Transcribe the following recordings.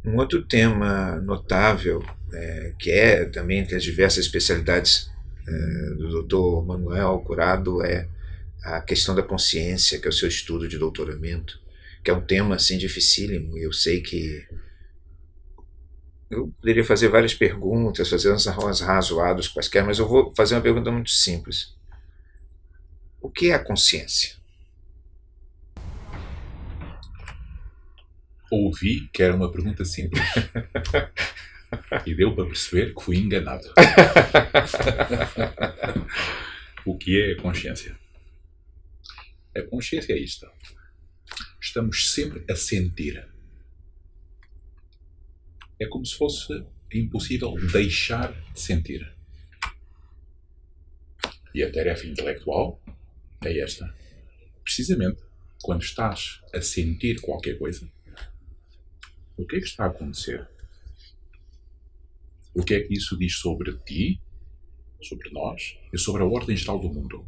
Um outro tema notável, que é também entre as diversas especialidades do Dr. Manuel Curado, é a questão da consciência, que é o seu estudo de doutoramento, que é um tema assim dificílimo. Eu sei que eu poderia fazer várias perguntas, fazer uns arrazoados quaisquer, mas eu vou fazer uma pergunta muito simples. O que é a consciência? Ouvi que era uma pergunta simples. E deu para perceber que fui enganado. O que é a consciência? A consciência é isto. Estamos sempre a sentir. É como se fosse impossível deixar de sentir. E a tarefa intelectual é esta. Precisamente, quando estás a sentir qualquer coisa, o que é que está a acontecer? O que é que isso diz sobre ti, sobre nós e sobre a ordem geral do mundo?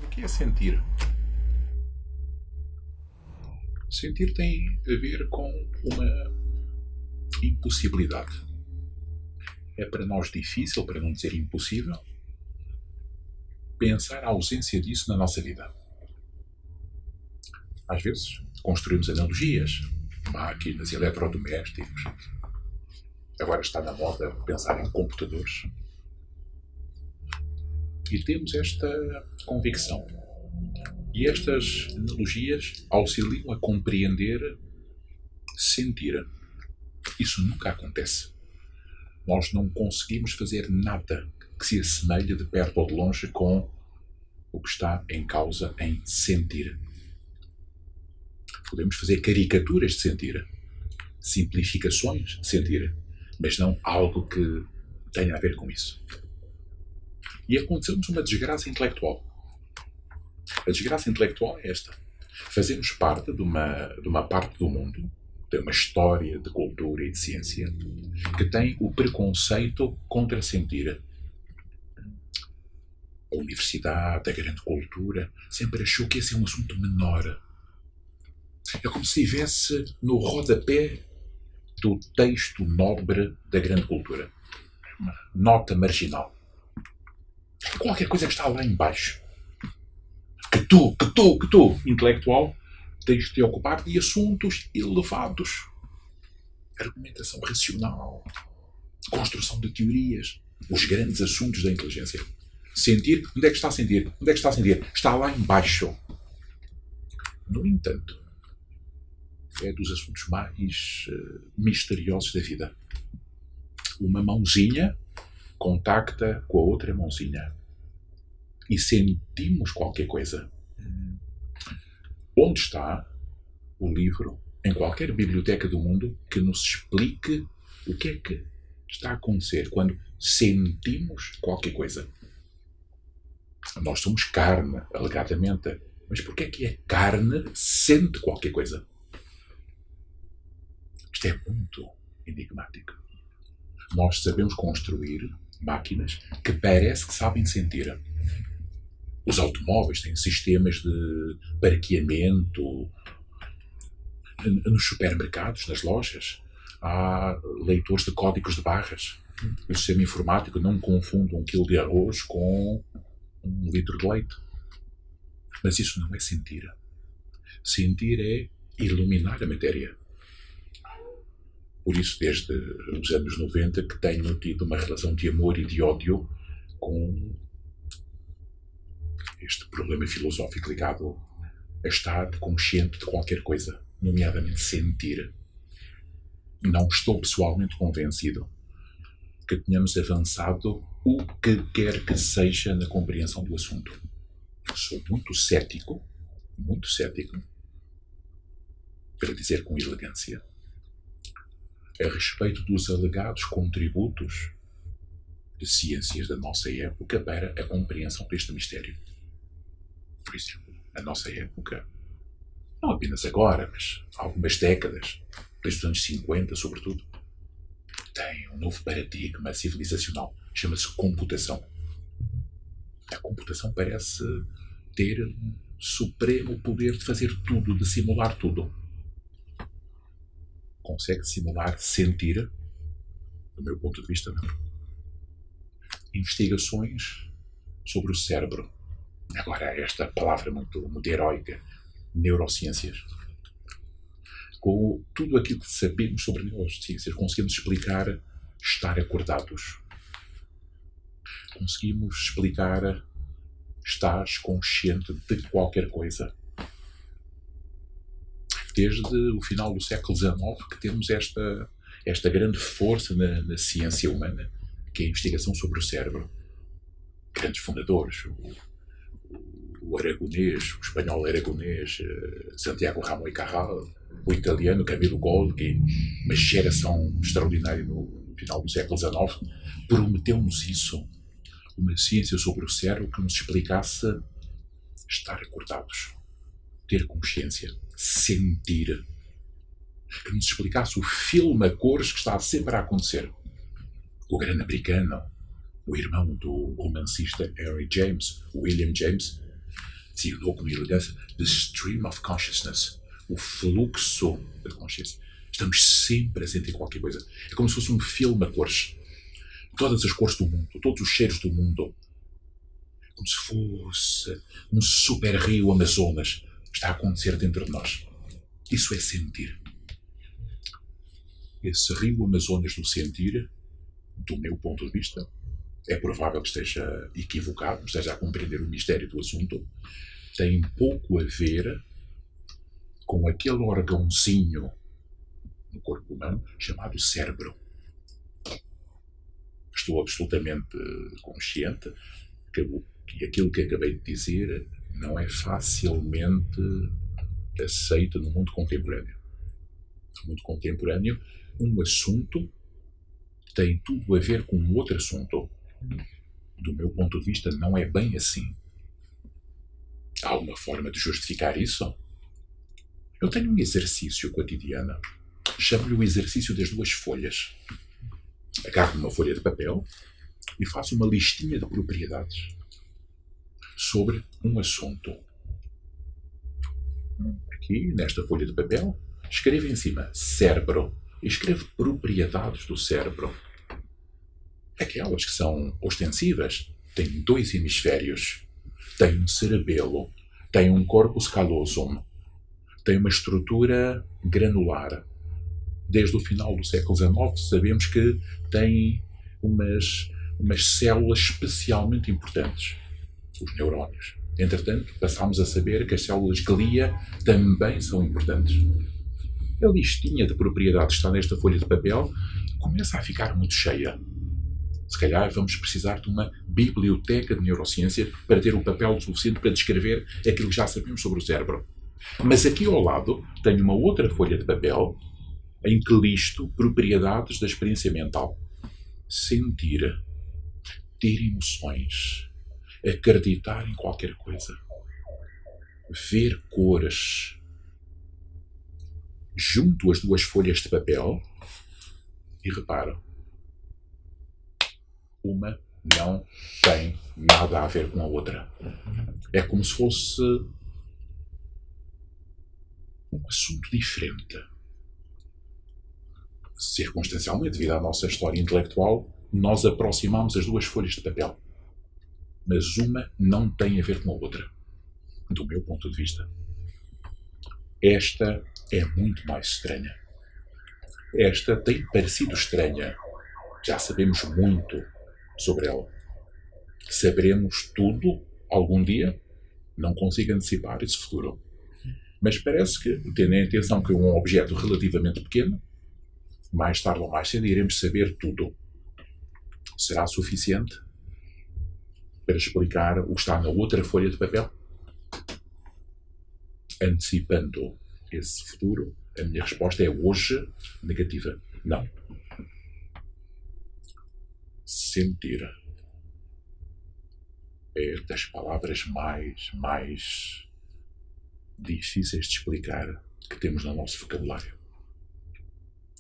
O que é sentir? Sentir tem a ver com uma impossibilidade. É para nós difícil, para não dizer impossível, pensar a ausência disso na nossa vida. Às vezes construímos analogias, máquinas, eletrodomésticos. Agora está na moda pensar em computadores. E temos esta convicção. E estas analogias auxiliam a compreender sentir. Isso nunca acontece. Nós não conseguimos fazer nada que se assemelhe de perto ou de longe com o que está em causa em sentir. Podemos fazer caricaturas de sentir, simplificações de sentir, mas não algo que tenha a ver com isso. E aconteceu-nos uma desgraça intelectual. A desgraça intelectual é esta. Fazemos parte de uma parte do mundo, de uma história de cultura e de ciência, que tem o preconceito contra sentir. A universidade, a grande cultura, sempre achou que esse é um assunto menor. É como se estivesse no rodapé do texto nobre da grande cultura. Uma nota marginal. Qualquer coisa que está lá embaixo. Que tu, intelectual, tens de te ocupar de assuntos elevados. Argumentação racional. Construção de teorias. Os grandes assuntos da inteligência. Sentir. Onde é que está a sentir? Onde é que está a sentir? Está lá embaixo. No entanto, é dos assuntos mais misteriosos da vida. Uma mãozinha contacta com a outra mãozinha e sentimos qualquer coisa. Onde está o livro, em qualquer biblioteca do mundo, que nos explique o que é que está a acontecer quando sentimos qualquer coisa? Nós somos carne, alegadamente, mas porquê é que a carne sente qualquer coisa? Isto é muito enigmático. Nós sabemos construir máquinas que parece que sabem sentir. Os automóveis têm sistemas de parqueamento. Nos supermercados, nas lojas, há leitores de códigos de barras. O sistema informático não confunde 1 quilo de arroz com 1 litro de leite. Mas isso não é sentir. Sentir é iluminar a matéria. Por isso, desde os anos 90, que tenho tido uma relação de amor e de ódio com este problema filosófico ligado a estar consciente de qualquer coisa, nomeadamente sentir. Não estou pessoalmente convencido que tenhamos avançado o que quer que seja na compreensão do assunto. Sou muito cético, para dizer com elegância, a respeito dos alegados contributos de ciências da nossa época para a compreensão deste mistério. Por exemplo, a nossa época, não apenas agora, mas há algumas décadas, desde os anos 50 sobretudo, tem um novo paradigma civilizacional, chama-se computação. A computação parece ter um supremo poder de fazer tudo, de simular tudo. consegue simular sentir? Do meu ponto de vista, não. Investigações sobre o cérebro. Agora, esta palavra muito heroica, neurociências. Com tudo aquilo que sabemos sobre neurociências, conseguimos explicar estar acordados. Conseguimos explicar estar consciente de qualquer coisa. Desde o final do século XIX que temos esta grande força na ciência humana, que é a investigação sobre o cérebro. Grandes fundadores, o aragonês, o espanhol aragonês, Santiago Ramon y Cajal, o italiano Camilo Golgi, uma geração extraordinária no final do século XIX, prometeu-nos isso. Uma ciência sobre o cérebro que nos explicasse estar acordados, ter consciência, sentir, que nos explicasse o filme a cores que está sempre a acontecer. O grande americano, o irmão do romancista Henry James, William James, dizia com elegância: The stream of consciousness, o fluxo da consciência. Estamos sempre a sentir qualquer coisa. É como se fosse um filme a cores. Todas as cores do mundo, todos os cheiros do mundo. Como se fosse um super rio Amazonas que está a acontecer dentro de nós. Isso é sentir. Esse rio Amazonas do sentir, do meu ponto de vista, é provável que esteja equivocado, esteja a compreender o mistério do assunto, tem pouco a ver com aquele órgãozinho no corpo humano chamado cérebro. Estou absolutamente consciente que aquilo que acabei de dizer não é facilmente aceito no mundo contemporâneo. No mundo contemporâneo, um assunto tem tudo a ver com outro assunto. Do meu ponto de vista, não é bem assim. Há uma forma de justificar isso? Eu tenho um exercício cotidiano. Chamo-lhe o exercício das duas folhas. Agarro uma folha de papel e faço uma listinha de propriedades sobre um assunto. Aqui, nesta folha de papel, escrevo em cima cérebro e escrevo propriedades do cérebro. Aquelas que são ostensivas têm 2 hemisférios, têm um cerebelo, têm um corpus callosum, têm uma estrutura granular. Desde o final do século XIX sabemos que têm umas células especialmente importantes, os neurónios. Entretanto, passámos a saber que as células glia também são importantes. A listinha de propriedades que está nesta folha de papel começa a ficar muito cheia. Se calhar vamos precisar de uma biblioteca de neurociência para ter o papel suficiente para descrever aquilo que já sabemos sobre o cérebro. Mas aqui ao lado tenho uma outra folha de papel em que listo propriedades da experiência mental. Sentir, ter emoções, acreditar em qualquer coisa, ver cores. Junto as 2 folhas de papel e reparo, uma não tem nada a ver com a outra. É como se fosse um assunto diferente. Circunstancialmente, devido à nossa história intelectual, nós aproximamos as 2 folhas de papel. Mas uma não tem a ver com a outra. Do meu ponto de vista. Esta é muito mais estranha. Esta tem parecido estranha. Já sabemos muito sobre ela. Saberemos tudo algum dia? Não consigo antecipar esse futuro. Mas parece que, tendo em atenção que é um objeto relativamente pequeno, mais tarde ou mais cedo iremos saber tudo. Será suficiente para explicar o que está na outra folha de papel? Antecipando esse futuro, a minha resposta é hoje negativa. Não. Sentir é das palavras mais difíceis de explicar que temos no nosso vocabulário.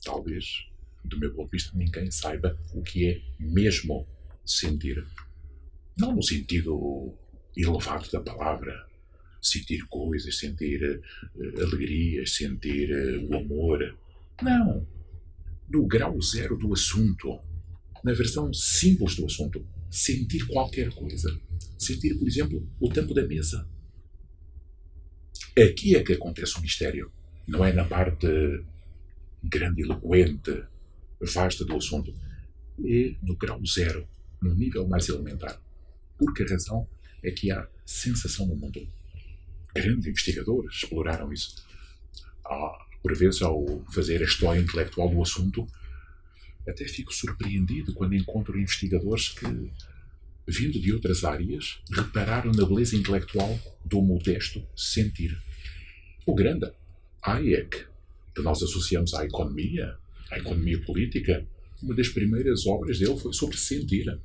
Talvez, do meu ponto de vista, ninguém saiba o que é mesmo sentir. Não no sentido elevado da palavra, sentir coisas, sentir alegrias, sentir o amor. Não. Do grau zero do assunto. Na versão simples do assunto. Sentir qualquer coisa. Sentir, por exemplo, o tampo da mesa. Aqui é que acontece o mistério. Não é na parte grandiloquente, vasta do assunto. É no grau zero, no nível mais elementar. Por que razão é que há sensação no mundo? Grandes investigadores exploraram isso. Por vezes, ao fazer a história intelectual do assunto, até fico surpreendido quando encontro investigadores que, vindo de outras áreas, repararam na beleza intelectual do modesto sentir. O grande Hayek, que nós associamos à economia política, uma das primeiras obras dele foi sobre sentir.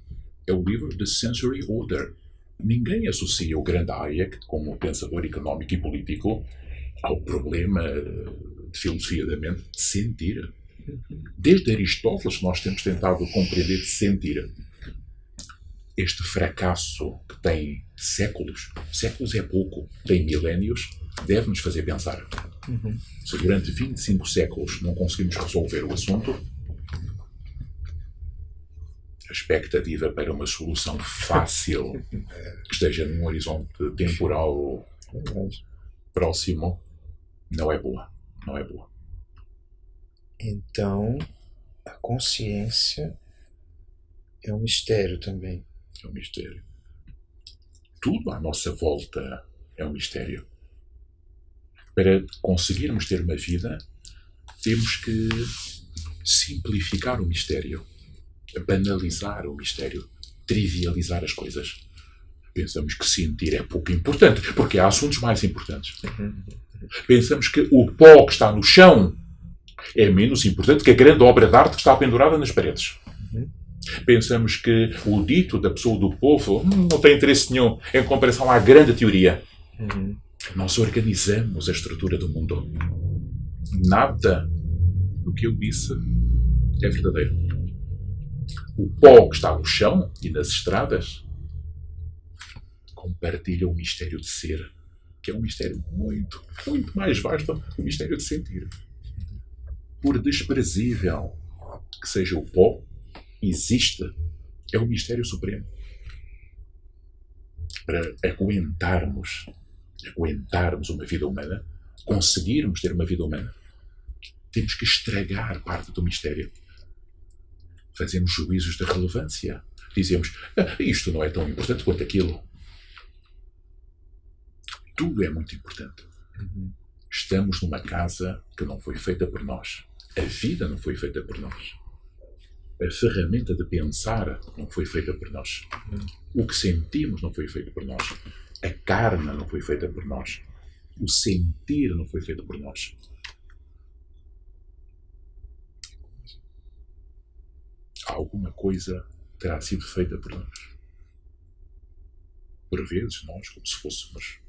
É o livro The Sensory Order. Ninguém associa o grande Hayek, como pensador económico e político, ao problema de filosofia da mente, sentir. Desde Aristóteles nós temos tentado compreender sentir. Este fracasso que tem séculos é pouco, tem milénios, deve-nos fazer pensar. Se durante 25 séculos não conseguimos resolver o assunto, a expectativa para uma solução fácil, que esteja num horizonte temporal próximo, não é boa. Não é boa. Então, a consciência é um mistério também. É um mistério. Tudo à nossa volta é um mistério. Para conseguirmos ter uma vida, temos que simplificar o mistério, banalizar o mistério, trivializar as coisas. Pensamos que sentir é pouco importante, porque há assuntos mais importantes. Pensamos que o pó que está no chão é menos importante que a grande obra de arte que está pendurada nas paredes. Pensamos que o dito da pessoa do povo não tem interesse nenhum em comparação à grande teoria. Nós organizamos a estrutura do mundo. Nada do que eu disse é verdadeiro. O pó que está no chão e nas estradas compartilha o mistério de ser, que é um mistério muito, muito mais vasto do mistério de sentir. Por desprezível que seja o pó, existe. É o mistério supremo. Para aguentarmos uma vida humana, conseguirmos ter uma vida humana, temos que estragar parte do mistério. Fazemos juízos de relevância. Dizemos, isto não é tão importante quanto aquilo. Tudo é muito importante. Estamos numa casa que não foi feita por nós. A vida não foi feita por nós. A ferramenta de pensar não foi feita por nós. O que sentimos não foi feito por nós. A carne não foi feita por nós. O sentir não foi feito por nós. Alguma coisa terá sido feita por nós. Por vezes, nós, como se fôssemos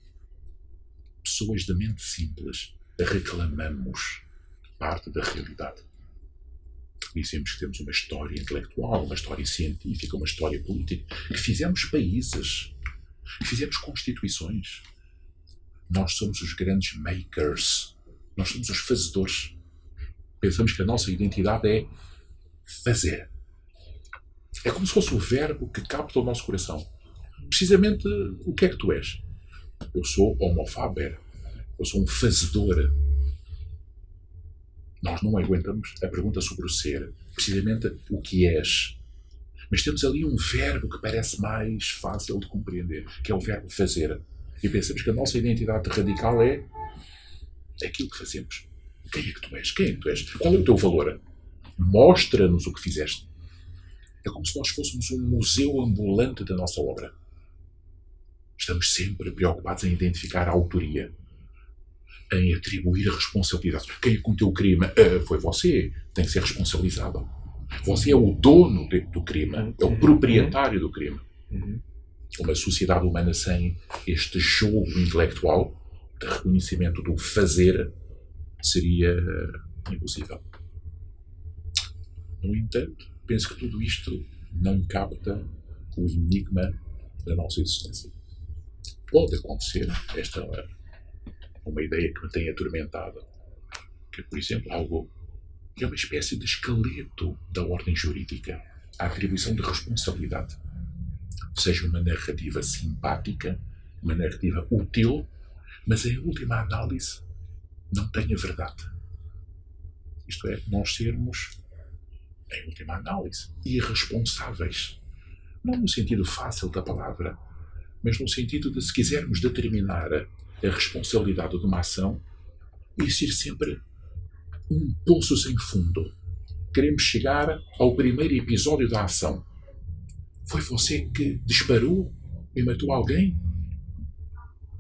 pessoas de mente simples, reclamamos parte da realidade. Dizemos que temos uma história intelectual, uma história científica, uma história política, que fizemos países, que fizemos constituições. Nós somos os grandes makers. Nós somos os fazedores. Pensamos que a nossa identidade é fazer. É como se fosse o verbo que capta o nosso coração. Precisamente o que é que tu és? Eu sou homo faber. Eu sou um fazedor. Nós não aguentamos a pergunta sobre o ser. Precisamente o que és. Mas temos ali um verbo que parece mais fácil de compreender, que é o verbo fazer. E pensamos que a nossa identidade radical é aquilo que fazemos. Quem é que tu és? Quem é que tu és? Qual é o teu valor? Mostra-nos o que fizeste. É como se nós fôssemos um museu ambulante da nossa obra. Estamos sempre preocupados em identificar a autoria, em atribuir a responsabilidade. Quem é que cometeu o crime? Foi você. Tem que ser responsabilizado. Você é o dono do crime. É o proprietário do crime. Uma sociedade humana sem este jogo intelectual de reconhecimento do fazer seria impossível. No entanto, penso que tudo isto não capta o enigma da nossa existência. Pode acontecer, esta é uma ideia que me tem atormentado, que, por exemplo, algo É uma espécie de esqueleto da ordem jurídica. A atribuição de responsabilidade. Seja uma narrativa simpática, uma narrativa útil, mas em última análise não tem a verdade. Isto é, nós sermos, em última análise, irresponsáveis. Não no sentido fácil da palavra, mas no sentido de, se quisermos determinar a responsabilidade de uma ação, existir sempre um poço sem fundo. Queremos chegar ao primeiro episódio da ação. Foi você que disparou e matou alguém?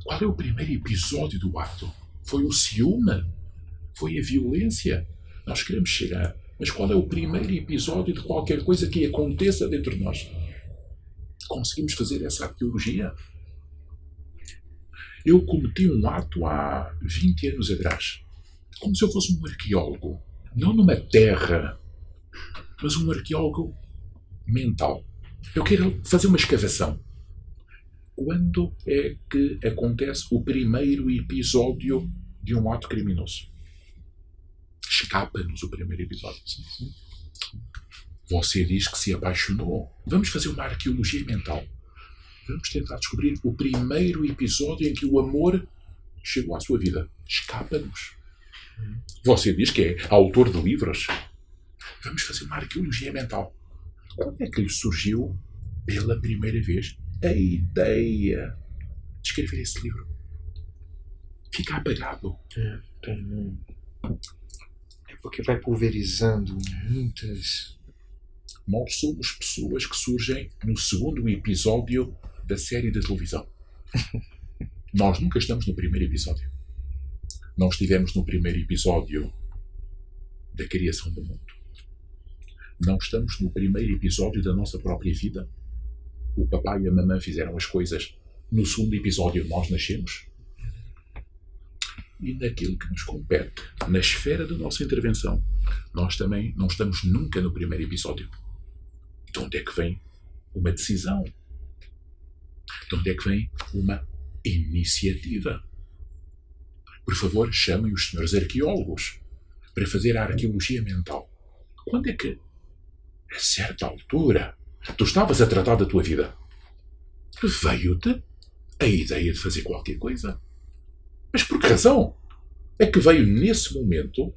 Qual é o primeiro episódio do ato? Foi o ciúme? Foi a violência? Nós queremos chegar, mas qual é o primeiro episódio de qualquer coisa que aconteça dentro de nós? Conseguimos fazer essa arqueologia? Eu cometi um ato há 20 anos atrás, como se eu fosse um arqueólogo, não numa terra, mas um arqueólogo mental. Eu quero fazer uma escavação. Quando é que acontece o primeiro episódio de um ato criminoso? Escapa-nos o primeiro episódio. Você diz que se apaixonou. Vamos fazer uma arqueologia mental. Vamos tentar descobrir o primeiro episódio em que o amor chegou à sua vida. Escapa-nos. Você diz que é autor de livros. Vamos fazer uma arqueologia mental. Quando é que lhe surgiu, pela primeira vez, a ideia de escrever esse livro? Fica apagado. É porque vai pulverizando muitas... Nós somos pessoas que surgem no segundo episódio da série de televisão. Nós nunca estamos no primeiro episódio. Não estivemos no primeiro episódio da criação do mundo. Não estamos no primeiro episódio da nossa própria vida. O papai e a mamãe fizeram as coisas. No segundo episódio nós nascemos. E naquilo que nos compete, na esfera da nossa intervenção, nós também não estamos nunca no primeiro episódio. De onde é que vem uma decisão? De onde é que vem uma iniciativa? Por favor, chamem os senhores arqueólogos para fazer a arqueologia mental. Quando é que, a certa altura, tu estavas a tratar da tua vida, veio-te a ideia de fazer qualquer coisa? Mas por que razão? É que veio nesse momento,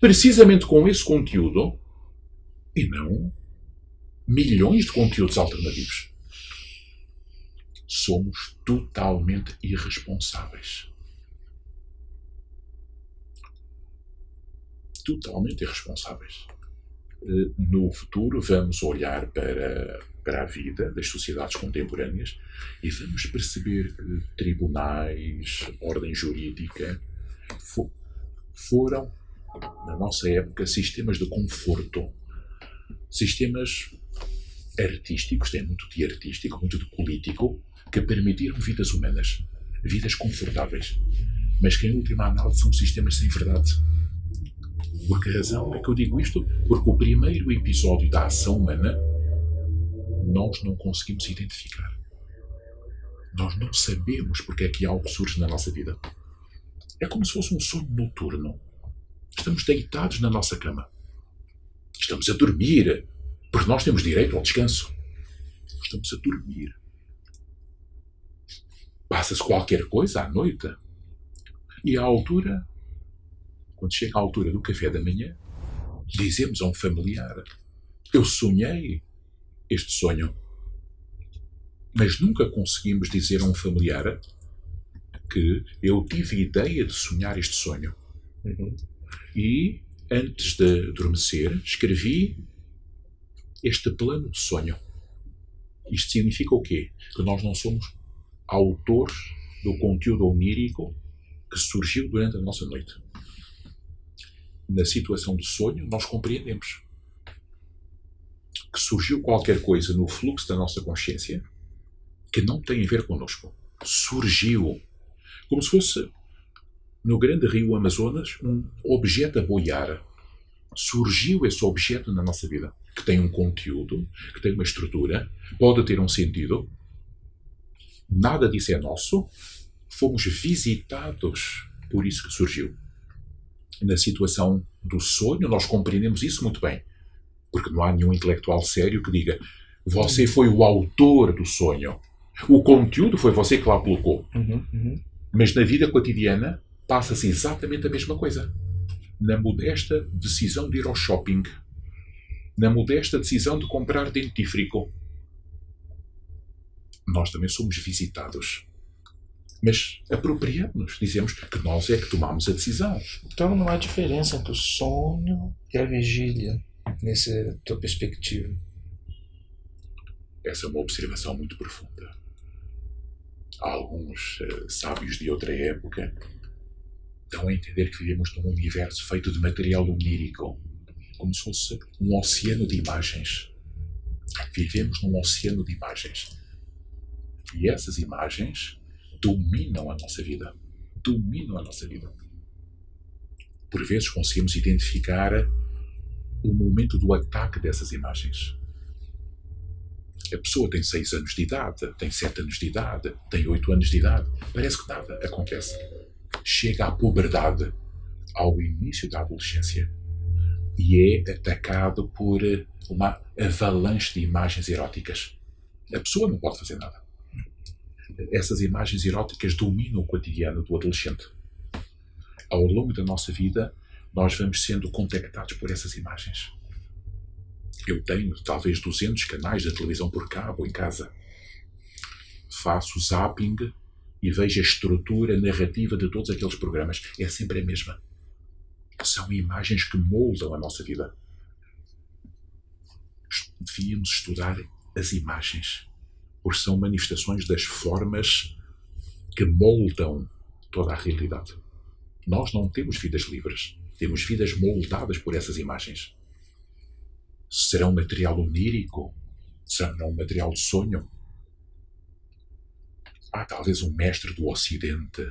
precisamente com esse conteúdo, e não milhões de conteúdos alternativos. Somos totalmente irresponsáveis. Totalmente irresponsáveis. No futuro vamos olhar para a vida das sociedades contemporâneas e vamos perceber que tribunais, ordem jurídica foram, na nossa época, sistemas de conforto. Sistemas artísticos, tem muito de artístico, muito de político, que permitiram vidas humanas, vidas confortáveis, mas que em última análise são sistemas sem verdade. Por que razão é que eu digo isto? Porque o primeiro episódio da ação humana nós não conseguimos identificar. Nós não sabemos porque é que algo surge na nossa vida. É como se fosse um sonho noturno. Estamos deitados na nossa cama. Estamos a dormir, porque nós temos direito ao descanso. Estamos a dormir. Passa-se qualquer coisa à noite. E à altura, quando chega a altura do café da manhã, dizemos a um familiar: eu sonhei este sonho. Mas nunca conseguimos dizer a um familiar que eu tive ideia de sonhar este sonho. E, antes de adormecer, escrevi este plano de sonho. Isto significa o quê? Que nós não somos autores do conteúdo onírico que surgiu durante a nossa noite. Na situação de sonho, nós compreendemos que surgiu qualquer coisa no fluxo da nossa consciência que não tem a ver connosco. Surgiu. Como se fosse, no grande rio Amazonas, um objeto a boiar. Surgiu esse objeto na nossa vida, que tem um conteúdo, que tem uma estrutura, pode ter um sentido. Nada disso é nosso. Fomos visitados por isso que surgiu. Na situação do sonho, nós compreendemos isso muito bem. Porque não há nenhum intelectual sério que diga você foi o autor do sonho. O conteúdo foi você que lá colocou. Mas na vida cotidiana passa-se exatamente a mesma coisa. Na modesta decisão de ir ao shopping. Na modesta decisão de comprar dentífrico. Nós também somos visitados. Mas apropriamos-nos. Dizemos que nós é que tomamos a decisão. Então não há diferença entre o sonho e a vigília, nessa tua perspectiva. Essa é uma observação muito profunda. Há alguns sábios de outra época dão a entender que vivemos num universo feito de material onírico, como se fosse um oceano de imagens. Vivemos num oceano de imagens. E essas imagens dominam a nossa vida. Dominam a nossa vida. Por vezes conseguimos identificar o momento do ataque dessas imagens. A pessoa tem 6 anos de idade, tem 7 anos de idade, tem 8 anos de idade. Parece que nada acontece. Chega à puberdade, ao início da adolescência, e é atacado por uma avalanche de imagens eróticas. A pessoa não pode fazer nada. Essas imagens eróticas dominam o cotidiano do adolescente. Ao longo da nossa vida, nós vamos sendo contactados por essas imagens. Eu tenho talvez 200 canais de televisão por cabo em casa. Faço zapping e vejo a estrutura narrativa de todos aqueles programas. É sempre a mesma. São imagens que moldam a nossa vida. Devíamos estudar as imagens, porque são manifestações das formas que moldam toda a realidade. Nós não temos vidas livres. Temos vidas moldadas por essas imagens. Serão material onírico? Serão material de sonho? Há talvez um mestre do Ocidente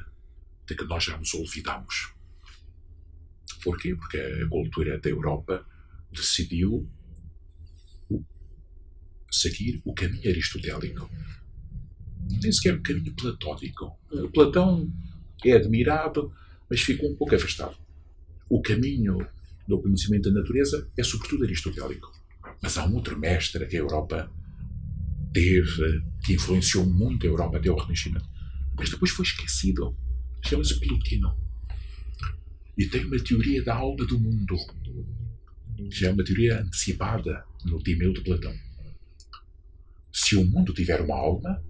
de que nós já nos olvidamos. Porquê? Porque a cultura da Europa decidiu seguir o caminho aristotélico. Nem sequer o caminho platónico. Platão é admirado, mas ficou um pouco afastado. O caminho do conhecimento da natureza é sobretudo aristotélico. Mas há um outro mestre que a Europa teve, que influenciou muito a Europa até o Renascimento, mas depois foi esquecido. Chama-se Plotino. E tem uma teoria da alma do mundo. Já é uma teoria antecipada no Timeu de Platão. Se o mundo tiver uma alma,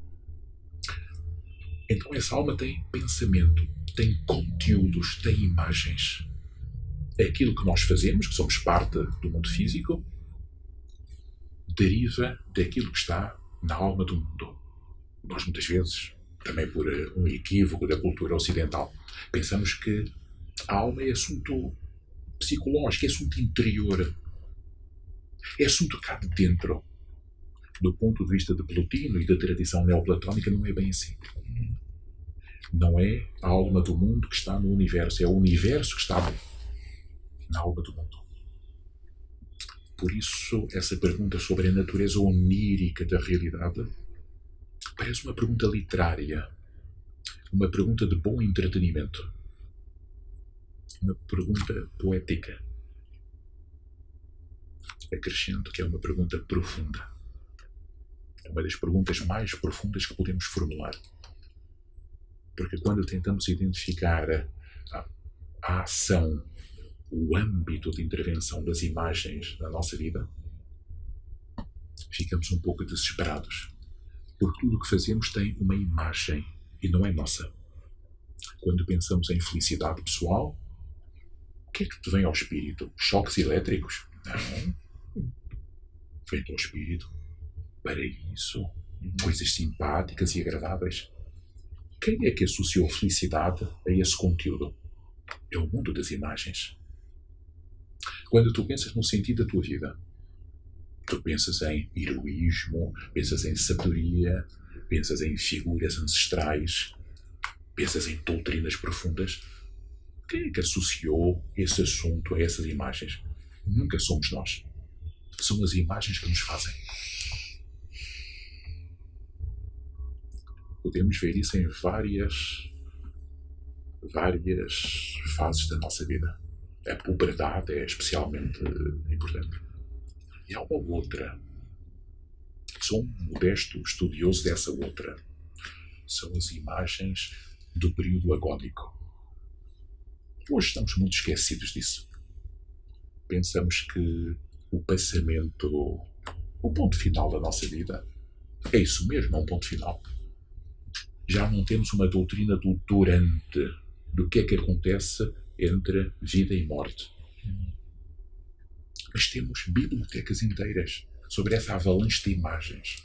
então essa alma tem pensamento, tem conteúdos, tem imagens. Aquilo que nós fazemos, que somos parte do mundo físico, deriva daquilo que está na alma do mundo. Nós muitas vezes, também por um equívoco da cultura ocidental, pensamos que a alma é assunto psicológico, é assunto interior, é assunto cá de dentro. Do ponto de vista de Plotino e da tradição neoplatónica, não é bem assim. Não é a alma do mundo que está no universo, é o universo que está na alma do mundo. Por isso, essa pergunta sobre a natureza onírica da realidade parece uma pergunta literária, uma pergunta de bom entretenimento, uma pergunta poética. Acrescento que é uma pergunta profunda. É uma das perguntas mais profundas que podemos formular. Porque quando tentamos identificar a ação, o âmbito de intervenção das imagens na nossa vida, ficamos um pouco desesperados. Porque tudo o que fazemos tem uma imagem e não é nossa. Quando pensamos em felicidade pessoal, o que é que te vem ao espírito? Choques elétricos? Não. Vem ao espírito paraíso, coisas simpáticas e agradáveis. Quem é que associou felicidade a esse conteúdo? É o mundo das imagens. Quando tu pensas no sentido da tua vida, tu pensas em heroísmo, pensas em sabedoria, pensas em figuras ancestrais, pensas em doutrinas profundas. Quem é que associou esse assunto a essas imagens? Nunca somos nós. São as imagens que nos fazem. Podemos ver isso em várias fases da nossa vida. A puberdade é especialmente importante. E há uma outra. Sou um modesto estudioso dessa outra. São as imagens do período agónico. Hoje estamos muito esquecidos disso. Pensamos que o pensamento, o ponto final da nossa vida, é isso mesmo, é um ponto final. Já não temos uma doutrina do durante, do que é que acontece entre vida e morte. Mas temos bibliotecas inteiras sobre essa avalanche de imagens.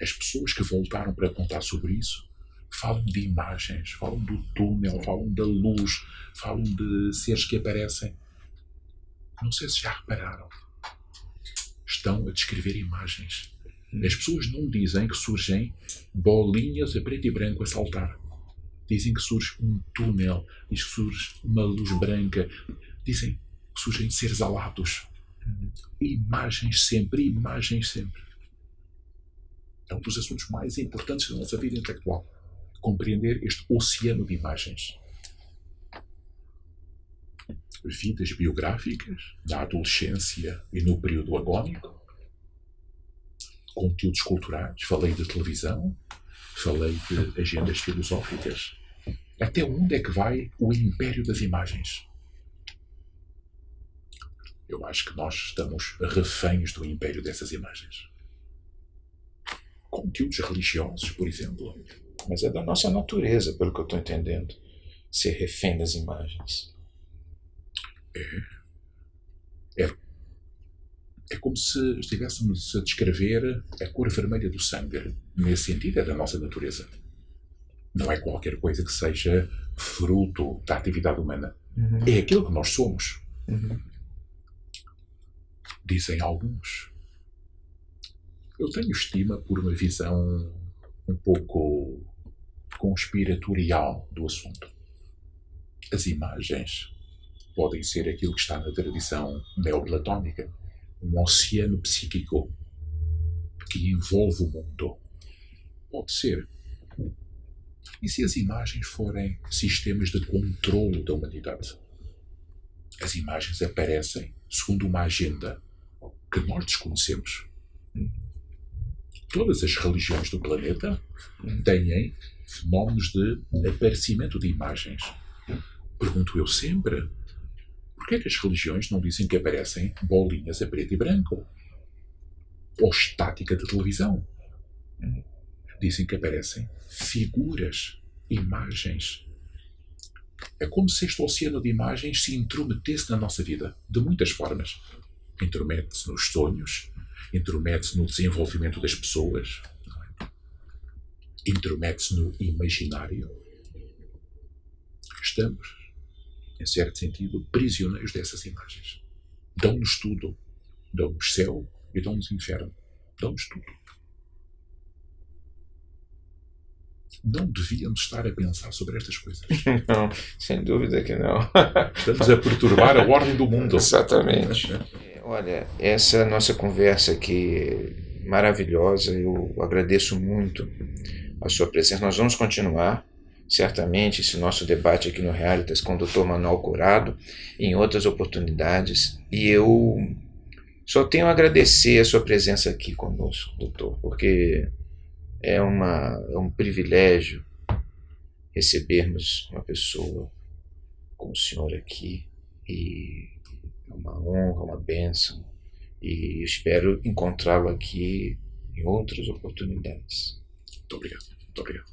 As pessoas que voltaram para contar sobre isso falam de imagens, falam do túnel, falam da luz, falam de seres que aparecem. Não sei se já repararam. Estão a descrever imagens. As pessoas não dizem que surgem bolinhas a preto e branco a saltar. Dizem que surge um túnel, diz que surge uma luz branca, dizem que surgem seres alados. Imagens sempre, imagens sempre. É um dos assuntos mais importantes da nossa vida intelectual. Compreender este oceano de imagens. Vidas biográficas, na adolescência e no período agónico. Conteúdos culturais, falei de televisão, falei de agendas filosóficas. Até onde é que vai o império das imagens? Eu acho que nós estamos reféns do império dessas imagens. Conteúdos religiosos, por exemplo. Mas é da nossa natureza, pelo que eu estou entendendo, ser refém das imagens. É como se estivéssemos a descrever a cor vermelha do sangue. Nesse sentido, é da nossa natureza. Não é qualquer coisa que seja fruto da atividade humana. É aquilo que nós somos. Dizem alguns. Eu tenho estima por uma visão um pouco conspiratorial do assunto. As imagens podem ser aquilo que está na tradição neoplatónica, um oceano psíquico que envolve o mundo. Pode ser. E se as imagens forem sistemas de controlo da humanidade? As imagens aparecem segundo uma agenda que nós desconhecemos. Todas as religiões do planeta têm fenómenos de aparecimento de imagens. Pergunto eu sempre, por que é que as religiões não dizem que aparecem bolinhas a preto e branco? Ou estática de televisão? Dizem que aparecem figuras, imagens. É como se este oceano de imagens se intrometesse na nossa vida, de muitas formas. Intromete-se nos sonhos, intromete-se no desenvolvimento das pessoas, intromete-se no imaginário. Estamos, em certo sentido, prisioneiros dessas imagens. Dão-nos tudo. Dão-nos céu e dão-nos inferno. Dão-nos tudo. Não devíamos estar a pensar sobre estas coisas. Não, sem dúvida que não. Estamos a perturbar a ordem do mundo. Exatamente. Olha, essa nossa conversa aqui maravilhosa, eu agradeço muito a sua presença. Nós vamos continuar, certamente, esse nosso debate aqui no Realitas com o Dr. Manuel Curado, em outras oportunidades, e eu só tenho a agradecer a sua presença aqui conosco, doutor, porque é um privilégio recebermos uma pessoa como o senhor aqui, e é uma honra, uma bênção, e espero encontrá-lo aqui em outras oportunidades. Muito obrigado. Muito obrigado.